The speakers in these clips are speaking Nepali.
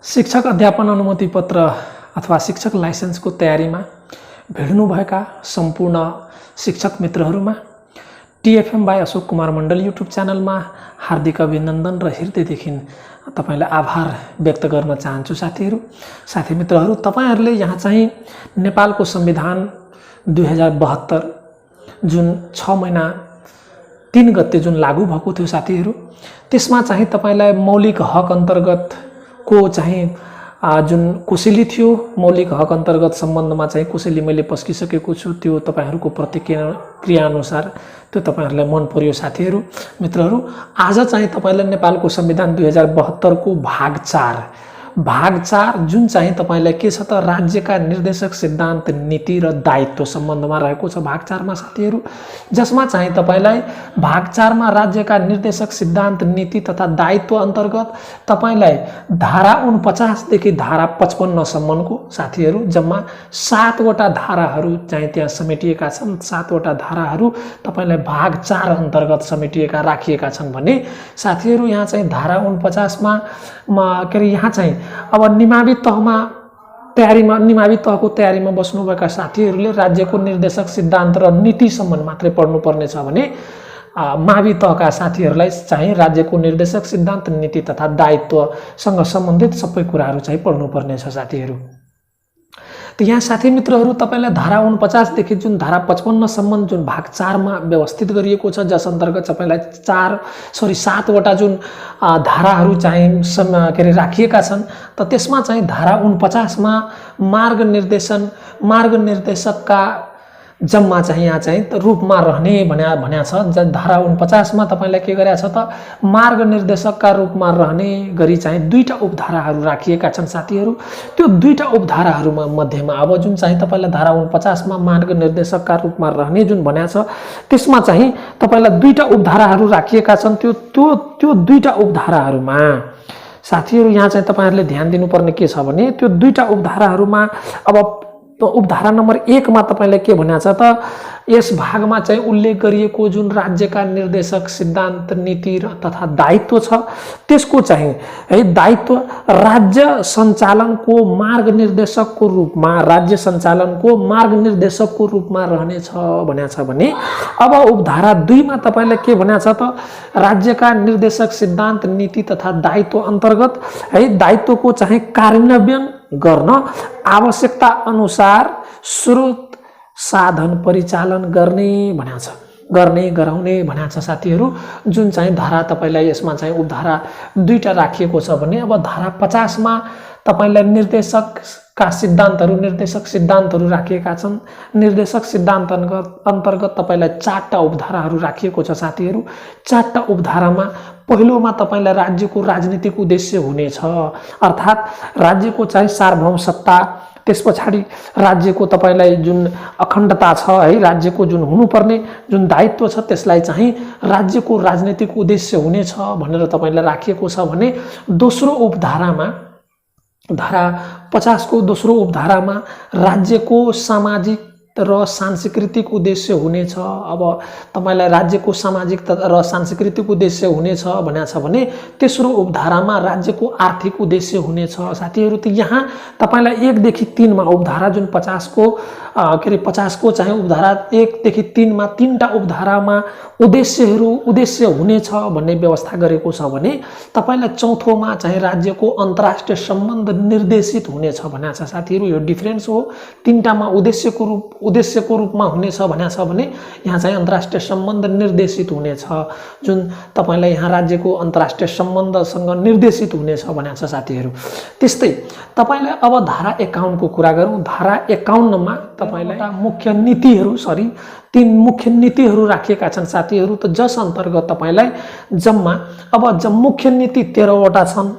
शिक्षक अध्यापन अनुमति पत्र अथवा शिक्षक लाइसेन्सको तयारीमा भिड्नुभएका सम्पूर्ण शिक्षक मित्रहरूमा TFM by Ashok Kumar Mandal YouTube च्यानलमा हार्दिक अभिनन्दन र हृदयदेखि तपाईलाई आभार व्यक्त गर्न चाहन्छु। साथी मित्रहरू, तपाईहरूले यहाँ चाहिँ नेपालको संविधान 2072 जुन 6 महिना 3 गते जुन लागू भएको थियो साथीहरू, त्यसमा चाहिँ तपाईलाई मौलिक हक अन्तर्गत को चाहिँ जुन कोसेली थियो, मौलिक हक अन्तर्गत सम्बन्धमा चाहिँ कोसेली मैले पस्किसकेको छु। त्यो तपाईहरूको प्रतिक्रिया अनुसार त्यो तपाईहरूलाई मन पर्यो साथीहरू मित्रहरू। आज चाहिँ तपाईलाई नेपालको संविधान 2072 को भाग 4 जुन चाहिँ तपाईलाई के छ त, राज्यका निर्देशक सिद्धान्त नीति र दायित्व सम्बन्धमा रहेको छ भाग 4 मा साथीहरू, जसमा चाहिँ तपाईलाई भाग 4 मा राज्यका निर्देशक सिद्धान्त नीति तथा दायित्व अन्तर्गत तपाईलाई धारा 49 देखि धारा 55 सम्मको साथीहरू जम्मा 7 वटा धाराहरू चाहिँ त्यहाँ समेटिएका छन्। 7 वटा धाराहरू तपाईलाई भाग 4 अन्तर्गत समेटिएका राखिएका छन् भने साथीहरू यहाँ चाहिँ धारा 49 मा के अरे यहाँ चाहिँ अब निमावी तहको तयारीमा बस्नुभएका साथीहरूले राज्यको निर्देशक सिद्धान्त र नीति सम्बन्ध मात्रै पढ्नुपर्ने छ भने मावि तहका साथीहरूलाई चाहिँ राज्यको निर्देशक सिद्धान्त नीति तथा दायित्वसँग सम्बन्धित सबै कुराहरू चाहिँ पढ्नुपर्ने छ साथीहरू। त यहाँ साथी मित्रहरू तपाईलाई धारा 49 देखि जुन धारा 55 सम्म जुन भाग 4 मा व्यवस्थित गरिएको छ, जस अन्तर्गत तपाईलाई 7 वटा जुन धाराहरू चाहिँ के अरे राखिएका छन्। त त्यसमा चाहिँ धारा 49 मा मार्ग निर्देशकका जम्मा चाहिँ यहाँ चाहिँ रूपमा रहने भन्या छ। धारा 49 मा तपाईलाई के गरेछ त, मार्ग निर्देशकका रूपमा रहने गरी चाहिँ 2टा उपधाराहरू राखिएका छन् साथीहरू। त्यो 2टा उपधाराहरूमा मध्येमा अब जुन चाहिँ तपाईलाई धारा 49 मा मार्ग निर्देशकका रूपमा रहने जुन भन्या छ, त्यसमा चाहिँ तपाईलाई 2टा उपधाराहरू राखिएका छन्। त्यो 2टा उपधाराहरूमा साथीहरू यहाँ चाहिँ तपाईहरुले ध्यान दिनुपर्ने के छ भने, त्यो 2टा उपधाराहरूमा अब उपधारा नम्बर 1 मा तपाईले के भन्या छ त, यस भागमा चाहिँ उल्लेख गरिएको जुन राज्यका निर्देशक सिद्धान्त नीति तथा दायित्व छ, त्यसको चाहिँ है दायित्व राज्य सञ्चालनको मार्ग निर्देशकको रूपमा रहनेछ भन्या छ भने अब उपधारा 2 मा तपाईले के भन्या छ त, राज्यका निर्देशक सिद्धान्त नीति तथा दायित्व अन्तर्गत है दायित्वको चाहिँ कार्यान्वयन गर्न आवश्यकता अनुसार स्रोत साधन परिचालन गराउने भन्या छ साथीहरू। जुन चाहिँ धारा तपाईलाई यसमा चाहिँ उपधारा 2टा राखिएको छ भने अब धारा 50 मा तपाईलाई निर्देशक सिद्धान्तहरू राखिएका छन्। निर्देशक सिद्धान्त अन्तर्गत तपाईलाई 4टा उपधाराहरू राखिएको छ साथीहरू। 4टा उपधारामा पहिलोमा तपाईलाई राज्यको राजनीतिक उद्देश्य हुनेछ, अर्थात राज्यको चाहिँ सार्वभौम सत्ता, त्यसपछि राज्यको तपाईलाई जुन अखण्डता छ है, राज्यको जुन हुनुपर्ने जुन दायित्व छ त्यसलाई चाहिँ राज्यको राजनीतिक उद्देश्य हुनेछ भनेर तपाईलाई राखिएको छ भने दोस्रो उपधारामा धारा 50 को दोस्रो उपधारामा राज्यको सामाजिक र सांस्कृतिक उद्देश्य हुनेछ। अब तपाईलाई राज्यको सामाजिक र सांस्कृतिक उद्देश्य हुनेछ भन्या छ भने तेस्रो उपधारामा राज्यको आर्थिक उद्देश्य हुनेछ साथीहरू। त यहाँ तपाईलाई 1 देखि 3 मा उपधारा जुन 50 को के अरे 50 को चाहिँ उपधारा 1 देखि 3 मा 3टा उपधारामा उद्देश्य हुनेछ भन्ने व्यवस्था गरेको छ भने तपाईलाई चौथोमा चाहिँ राज्यको अन्तर्राष्ट्रिय सम्बन्ध निर्देशित हुनेछ भन्या छ साथीहरू। यो डिफरेन्स हो। 3टामा उद्देश्यको रूपमा हुनेछ भन्या छ भने यहाँ चाहिँ अन्तर्राष्ट्रिय सम्बन्ध निर्देशित हुनेछ, जुन तपाईलाई यहाँ राज्यको अन्तर्राष्ट्रिय सम्बन्धसँग निर्देशित हुनेछ भन्या छ साथीहरू। त्यस्तै तपाईलाई अब धारा 51 को कुरा गरौँ। धारा 51 मा तपाईलाई तीन मुख्य नीतिहरू राखिएका छन् साथीहरू। त जस अन्तर्गत तपाईलाई जम्मा मुख्य नीति 13 वटा छन्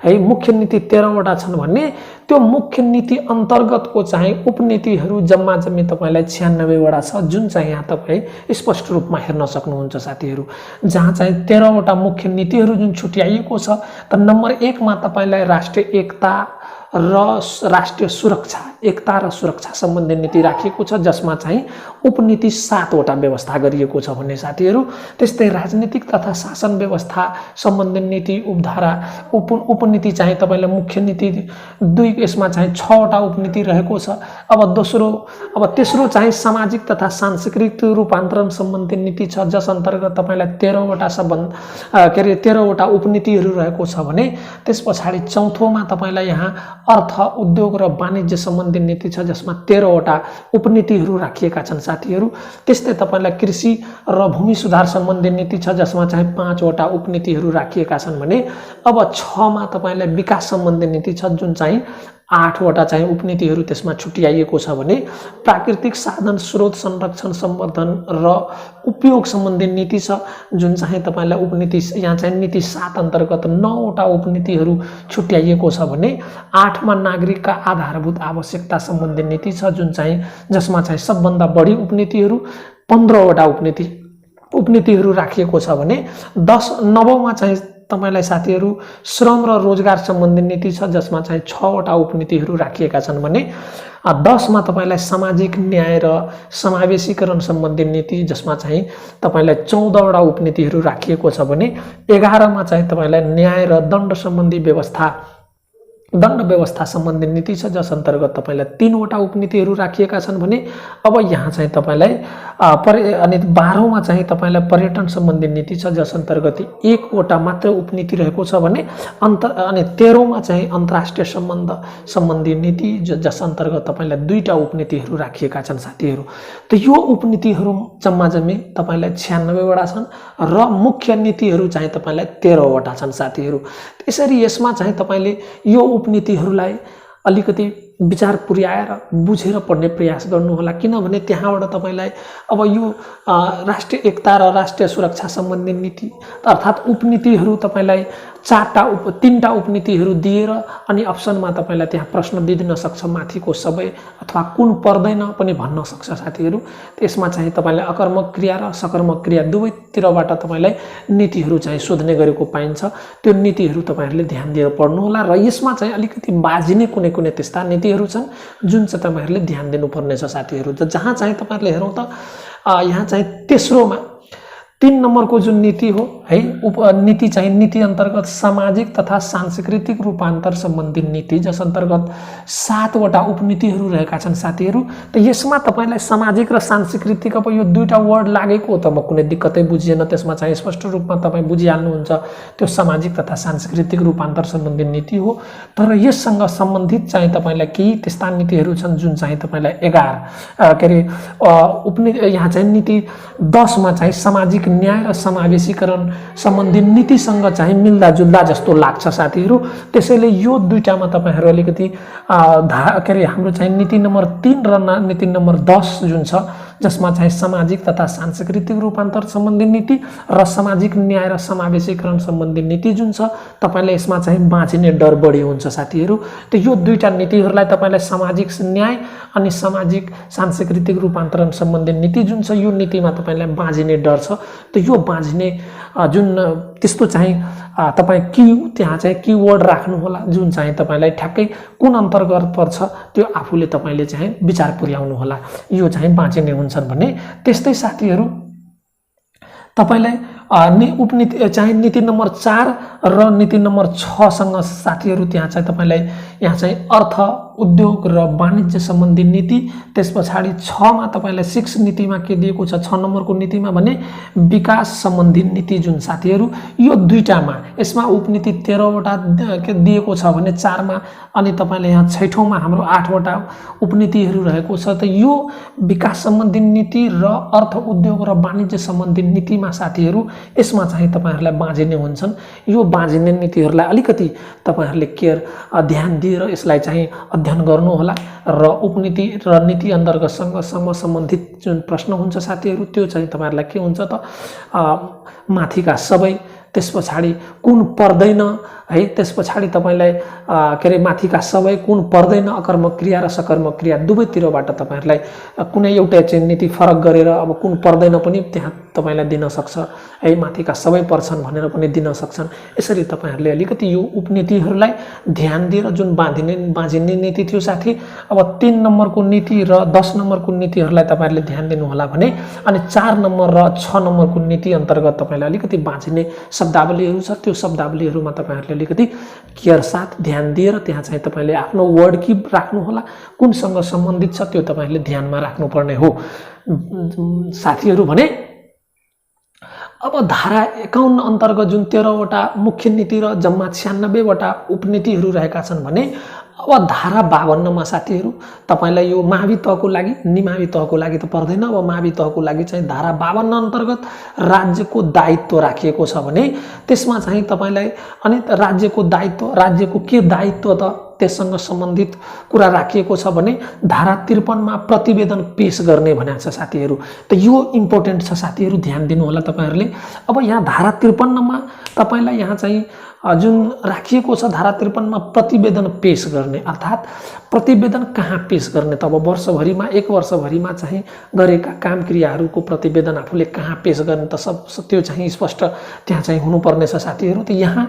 है। मुख्य नीति 13 वटा छन् भने त्यो मुख्य नीति अन्तर्गतको चाहिँ उपनीतिहरू जम्मा तपाईलाई 96 वटा छ, जुन चाहिँ यहाँ तपाई स्पष्ट रूपमा हेर्न सक्नुहुन्छ साथीहरू। जहाँ चाहिँ 13 वटा मुख्य नीतिहरू जुन छुट्याइएको छ। त नम्बर 1 मा तपाईलाई राष्ट्रिय एकता र राष्ट्रिय सुरक्षा, एकता र सुरक्षा सम्बन्धी नीति राखिएको छ, जसमा चाहिँ उपनीति 7 वटा व्यवस्था गरिएको छ भन्ने साथीहरू। त्यस्तै राजनीतिक तथा शासन व्यवस्था सम्बन्धी नीति उपधारा उपनीति चाहिँ तपाईलाई मुख्य नीति 2, यसमा चाहिँ 6 वटा उपनीति रहेको छ। अब तेस्रो चाहिँ सामाजिक तथा सांस्कृतिक रूपान्तरण सम्बन्धी नीति छ, जस अन्तर्गत तपाईलाई 13 वटा उपनीतिहरू रहेको छ भने त्यस पछाडि चौथोमा तपाईलाई यहाँ अर्थ, उद्योग र वाणिज्य सम्बन्धी नीति छ, जसमा 13 वटा उपनीतिहरू राखिएका छन् साथीहरू। त्यस्तै तपाईलाई कृषि र भूमि सुधार सम्बन्धी नीति छ, जसमा चाहिँ 5 वटा उपनीतिहरू राखिएका छन् भने अब 6 मा तपाईलाई विकास सम्बन्धी नीति छ, जुन चाहिँ 8 वटा चाहिँ उपनीतिहरू त्यसमा छुट्याइएको छ भने प्राकृतिक साधन स्रोत संरक्षण सम्वर्धन र उपयोग सम्बन्धी नीति छ, जुन चाहिँ तपाईलाई उपनीति यहाँ चाहिँ नीति 7 अन्तर्गत 9 वटा उपनीतिहरू छुट्याइएको छ भने 8 मा नागरिकका आधारभूत आवश्यकता सम्बन्धी नीति छ, जुन चाहिँ जसमा चाहिँ सबभन्दा बढी उपनीतिहरू 15 वटा उपनीतिहरू राखिएको छ भने 9 मा चाहिँ तपाईलाई साथीहरू श्रम र रोजगार सम्बन्धी नीति छ, जसमा चाहिँ 6 वटा उपनीतिहरू राखिएका छन् भने 10 मा तपाईलाई सामाजिक न्याय र समावेशीकरण सम्बन्धी नीति, जसमा चाहिँ तपाईलाई 14 वटा उपनीतिहरू राखिएको छ भने 11 मा चाहिँ तपाईलाई न्याय र दण्ड व्यवस्था सम्बन्धी नीति छ, जस अन्तर्गत तपाईलाई 3 वटा उपनीतिहरू राखिएका छन् भने अब यहाँ चाहिँ तपाईलाई अनि 12 मा चाहिँ तपाईलाई पर्यटन सम्बन्धी नीति छ, जस अन्तर्गत 1 वटा मात्र उपनीति रहेको छ भने अनि 13 मा चाहिँ अन्तर्राष्ट्रिय सम्बन्ध सम्बन्धी नीति, जस अन्तर्गत तपाईलाई 2 उपनीतिहरू राखिएका छन् साथीहरू। त यो उपनीतिहरू जम्मा तपाईलाई 96 वटा छन् र मुख्य नीतिहरू चाहिँ तपाईलाई 13 वटा छन् साथीहरू। त्यसरी यसमा चाहिँ तपाईले यो उपनीतिहरूलाई अलिकति विचार पुर्याएर बुझेर पढ्ने प्रयास गर्नुहोला, किनभने त्यहाँबाट तपाईलाई अब यो राष्ट्रिय एकता र राष्ट्रिय सुरक्षा सम्बन्धी नीति अर्थात् उपनीतिहरू तपाईलाई 3टा उपनीतिहरू दिएर अनि अप्सनमा तपाईलाई त्यहाँ प्रश्न दिदिन सक्छ, माथिको सबै अथवा कुन पर्दैन पनि भन्न सक्छ साथीहरू। त्यसमा चाहिँ तपाईलाई अकर्मक क्रिया र सकर्मक क्रिया दुवैतिरबाट तपाईलाई नीतिहरू चाहिँ सोध्ने गरेको पाइन्छ। त्यो नीतिहरू तपाईहरुले ध्यान दिएर पढ्नुहोला र यसमा चाहिँ अलिकति बाजिने कुनै त्यस्ता नीतिहरू छन् जुन चाहिँ तपाईहरुले ध्यान दिनुपर्ने छ साथीहरू। जहाँ चाहिँ तपाईहरुले हेरौँ त यहाँ चाहिँ तेस्रोमा 3 नम्बरको जुन नीति हो है, नीति चाहिँ नीति अन्तर्गत सामाजिक तथा सांस्कृतिक रूपान्तर सम्बन्धी नीति, जस अन्तर्गत 7 वटा उपनीतिहरू रहेका छन् साथीहरू। त यसमा तपाईलाई सामाजिक र सांस्कृतिक अब यो 2टा वर्ड लागेको हो त म कुनै दिक्कतै बुझिएन, त्यसमा चाहिँ स्पष्ट रूपमा तपाई बुझिहाल्नुहुन्छ त्यो सामाजिक तथा सांस्कृतिक रूपान्तर सम्बन्धी नीति हो। तर यससँग सम्बन्धित चाहिँ तपाईलाई केही त्यस्ता नीतिहरू छन् जुन चाहिँ तपाईलाई 11 यहाँ चाहिँ नीति 10 मा चाहिँ सामाजिक न्याय र समावेशीकरण सम्बन्धी नीतिसँग चाहिँ मिल्दाजुल्दा जस्तो लाग्छ साथीहरू। त्यसैले यो 2टामा तपाईहरु अलिकति हाम्रो चाहिँ नीति नम्बर 3 र नीति नम्बर 10 जुन छ, जसमा चाहिँ सामाजिक तथा सांस्कृतिक रूपान्तर सम्बन्धी नीति र सामाजिक न्याय र समावेशीकरण सम्बन्धी नीति जुन छ, तपाईले यसमा चाहिँ बाँचिने डर बढी हुन्छ साथीहरू। त यो 2टा नीतिहरूलाई तपाईलाई सामाजिक न्याय अनि सामाजिक सांस्कृतिक रूपान्तरण सम्बन्धी नीति जुन छ, यो नीतिमा तपाईलाई बाँचिने डर छ। त यो बाँच्ने जुन त्यस्तो चाहिँ तपाई त्यहाँ चाहिँ कीवर्ड राख्नु होला जुन चाहिँ तपाईलाई ठ्याक्कै कुन अन्तर्गत पर्छ त्यो आफूले तपाईले चाहिँ विचार पुर्याउनु होला, यो चाहिँ बाँचिने हुन्छन् भने। त्यस्तै साथीहरू तपाईलाई उपनीति चाहिँ नीति नम्बर 4 र नीति नम्बर 6 सँग साथीहरू त्यहाँ चाहिँ तपाईलाई यहाँ चाहिँ अर्थ उद्योग र वाणिज्य सम्बन्धी नीति, त्यसपछि 6 मा तपाईलाई 6 नीतिमा के दिएको छ, 6 नम्बरको नीतिमा भने विकास सम्बन्धी नीति जुन साथीहरू, यो 2टामा यसमा उपनीति 13 वटा दिएको छ भने 4 मा अनि तपाईले यहाँ 6ठौं मा हाम्रो 8 वटा उपनीतिहरू रहेको छ। त यो विकास सम्बन्धी नीति र अर्थ उद्योग र वाणिज्य सम्बन्धी नीतिमा साथीहरू यसमा चाहिँ तपाईहरुलाई बाँझिने हुन्छन्। यो बाँझिने नीतिहरूलाई अलिकति तपाईहरुले ध्यान दिएर यसलाई चाहिँ अध्ययन गर्नु होला र उपनीति र नीति अन्तर्गतसँग सम्बन्धित जुन प्रश्न हुन्छ साथीहरू, त्यो चाहिँ तपाईहरुलाई के हुन्छ त माथिका सबै त्यस पछाडि कुन पर्दैन है, त्यस पछाडि तपाईलाई के रे माथिका सबै कुन पर्दैन, अकर्मक क्रिया र सकर्मक क्रिया दुवैतिरबाट तपाईहरुलाई कुनै एउटा चाहिँ नीति फरक गरेर अब कुन पर्दैन पनि त्यहाँ तपाईलाई दिन सक्छ है, माथिका सबै पर्छन् भनेर पनि दिन सक्छन्। यसरी तपाईहरुले अलिकति यो उपनीतिहरुलाई ध्यान दिएर जुन बाँझिने नीति थियो साथी, अब 3 नम्बरको नीति र 10 नम्बरको नीतिहरुलाई तपाईहरुले ध्यान दिनु होला भने, अनि 4 नम्बर र 6 नम्बरको नीति अन्तर्गत तपाईलाई अलिकति बाँझिने शब्दावलीहरु छ, त्यो शब्दावलीहरुमा तपाईहरुले अलिकति केयर साथ ध्यान दिएर त्यहाँ चाहिँ तपाईले आफ्नो वर्ड की राख्नु होला, कुनसँग सम्बन्धित छ त्यो तपाईले ध्यानमा राख्नुपर्ने हो साथीहरु। भने अब धारा 51 अन्तर्गत जुन 13 वटा मुख्य नीति र जम्मा 96 वटा उपनीतिहरु रहेका छन् भने अब धारा 52 मा साथीहरु तपाईलाई यो मावि तहको लागि, निमावि तहको लागि त पर्दैन, अब मावि तहको लागि चाहिँ धारा 52 अन्तर्गत राज्यको दायित्व राखिएको छ भने त्यसमा चाहिँ तपाईलाई अनि राज्यको दायित्व, राज्यको के दायित्व त त्यससँग सम्बन्धित कुरा राखिएको छ भने धारा 53 मा प्रतिवेदन पेश गर्ने भनेको छ साथीहरु। त यो इम्पोर्टेन्ट छ साथीहरु, ध्यान दिनु होला तपाईहरुले। अब यहाँ धारा 53 मा तपाईलाई यहाँ चाहिँ जुन राखिएको छ धारा 53 मा प्रतिवेदन पेश गर्ने, अर्थात प्रतिवेदन कहाँ पेश गर्ने, त अब वर्षभरिमा 1 वर्षभरिमा चाहिँ गरेका काम क्रियाहरूको प्रतिवेदन आफूले कहाँ पेश गर्ने त सब त्यो चाहिँ स्पष्ट त्यहाँ चाहिँ हुनुपर्ने छ साथीहरु। त यहाँ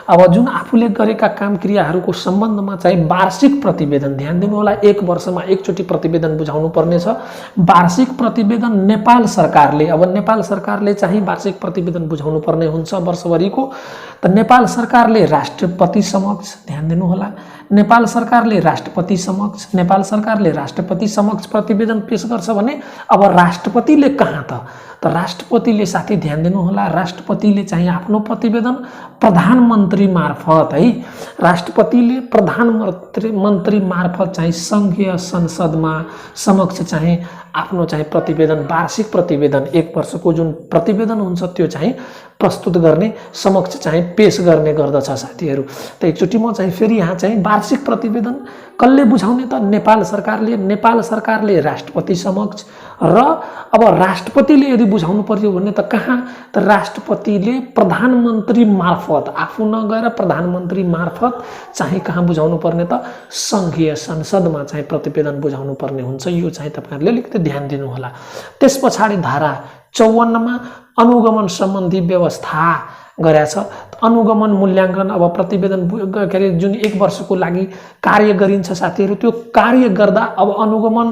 अब जुन आफूले गरेका काम क्रियाहरूको सम्बन्धमा चाहिँ वार्षिक प्रतिवेदन, ध्यान दिनु होला, 1 वर्षमा एकचोटी प्रतिवेदन बुझाउनु पर्ने छ। वार्षिक प्रतिवेदन नेपाल सरकारले, अब नेपाल सरकारले चाहिँ वार्षिक प्रतिवेदन बुझाउनु पर्ने हुन्छ वर्षभरिको। त नेपाल सरकारले राष्ट्रपति समक्ष, ध्यान दिनु होला, नेपाल सरकारले राष्ट्रपति समक्ष प्रतिवेदन पेश गर्छ भने अब राष्ट्रपतिले कहाँ त राष्ट्रपतिले साथी ध्यान दिनु होला, राष्ट्रपतिले चाहिँ आफ्नो प्रतिवेदन प्रधानमन्त्री मार्फत है, राष्ट्रपतिले प्रधानमन्त्री मार्फत चाहिँ संघीय संसदमा समक्ष चाहिँ आफ्नो चाहिँ प्रतिवेदन, वार्षिक प्रतिवेदन 1 वर्षको जुन प्रतिवेदन हुन्छ त्यो चाहिँ प्रस्तुत गर्ने, समक्ष चाहिँ पेश गर्ने गर्दछ साथीहरु। त एकचोटी म चाहिँ फेरि यहाँ चाहिँ वार्षिक प्रतिवेदन कसले बुझाउने त नेपाल सरकारले राष्ट्रपति समक्ष, र अब राष्ट्रपतिले यदि बुझाउनु पर्यो भने त कहाँ त राष्ट्रपतिले प्रधानमन्त्री मार्फत, आफू नगएर प्रधानमन्त्री मार्फत चाहिँ कहाँ बुझाउनु पर्ने त संघीय संसदमा चाहिँ प्रतिवेदन बुझाउनु पर्ने हुन्छ। यो चाहिँ तपाईहरुले अलिकति ध्यान दिनु होला। त्यस पछाडि धारा 54 मा अनुगमन सम्बन्धी व्यवस्था गरेको छ। अनुगमन मूल्याङ्कन, अब प्रतिवेदन के अरे जुन 1 वर्षको लागि कार्य गरिन्छ साथीहरु, त्यो कार्य गर्दा अब अनुगमन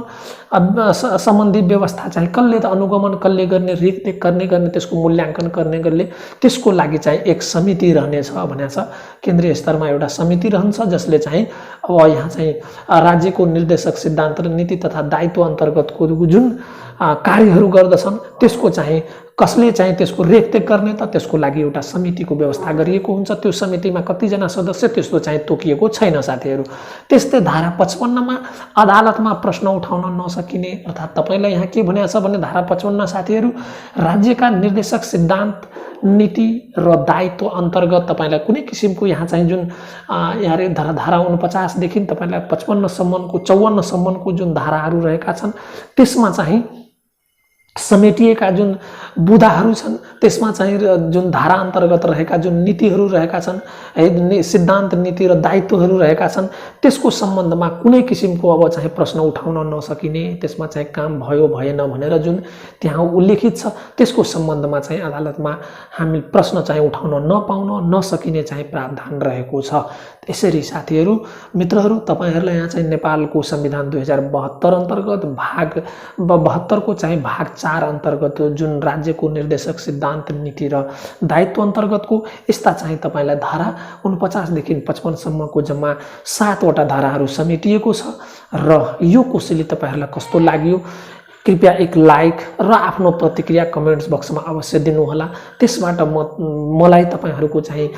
सम्बन्धी व्यवस्था चाहिँ कसले त अनुगमन कसले गर्ने, रेखदेख गर्ने त्यसको मूल्याङ्कन गर्ने त्यसको लागि चाहिँ एक समिति रहनेछ भनेको छ। केन्द्रीय स्तरमा एउटा समिति रहन्छ जसले चाहिँ अब यहाँ चाहिँ राज्यको निर्देशक सिद्धान्त र नीति तथा दायित्व अन्तर्गतको जुन कार्यहरू गर्दछन् त्यसको चाहिँ कसले चाहिँ त्यसको रेखदेख गर्ने त त्यसको लागि एउटा समितिको व्यवस्था गरिएको हुन्छ। त्यो समितिमा कतिजना सदस्य त्यस्तो चाहिँ तोकिएको छैन साथीहरु। त्यस्तै धारा 55 मा अदालतमा प्रश्न उठाउन नसकिने, अर्थात तपाईलाई यहाँ के भनेको छ भने धारा 55 साथीहरु राज्यका निर्देशक सिद्धान्त नीति र दायित्व अन्तर्गत तपाईलाई कुनै किसिमको यहाँ चाहिँ जुन यहाँ धारा 49 देखि तपाईलाई 55 सम्मको 54 सम्मको जुन धाराहरू रहेका छन् त्यसमा चाहिँ समेटिएका जुन बुदाहरू छन् त्यसमा चाहिँ जुन धारा अन्तर्गत रहेका जुन नीतिहरू रहेका छन् है, सिद्धान्त नीति र दायित्वहरू रहेका छन् त्यसको सम्बन्धमा कुनै किसिमको अब चाहिँ प्रश्न उठाउन नसकिने, त्यसमा चाहिँ काम भयो भएन भनेर जुन त्यहाँ उल्लेखित छ त्यसको सम्बन्धमा चाहिँ अदालतमा हामी प्रश्न चाहिँ उठाउन नपाउन नसकिने चाहिँ प्रावधान रहेको छ। यसरी साथीहरु मित्रहरु तपाईहरुलाई यहाँ चाहिँ नेपालको संविधान 2072 अन्तर्गत भाग 72 को चाहिँ भाग 4 अन्तर्गत जुन राज्यको निर्देशक सिद्धान्त नीति र दायित्व अन्तर्गतको यस्ता चाहिँ तपाईलाई धारा 49 देखि 55 सम्मको जम्मा 7 वटा धाराहरू समेटिएको छ। र यो कोसेली तपाईहरुलाई कस्तो लाग्यो कृपया एक लाइक र आफ्नो प्रतिक्रिया कमेन्ट्स बक्समा अवश्य दिनु होला। त्यसबाट मलाई तपाईहरुको चाहिँ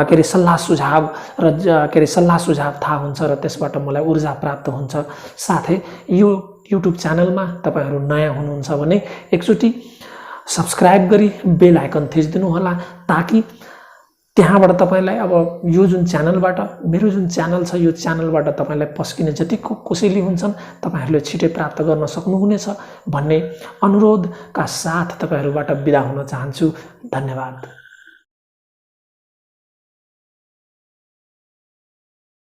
के रे सल्लाह सुझाव र के रे सल्लाह सुझाव थाहा हुन्छ र त्यसबाट मलाई ऊर्जा प्राप्त हुन्छ। साथै यो युट्युब च्यानलमा तपाईहरु नयाँ हुनुहुन्छ भने एकचोटी सब्स्क्राइब गरी बेल आइकन थिच्दिनु होला ताकि त्यहाँबाट तपाईलाई अब यो जुन च्यानलबाट मेरो जुन च्यानल छ यो च्यानलबाट तपाईलाई पस्किने जतिको कोसेली हुन्छन् तपाईहरुले छिटै प्राप्त गर्न सक्नुहुनेछ भन्ने अनुरोधका साथ तपाईहरुबाट बिदा हुन चाहन्छु। धन्यवाद।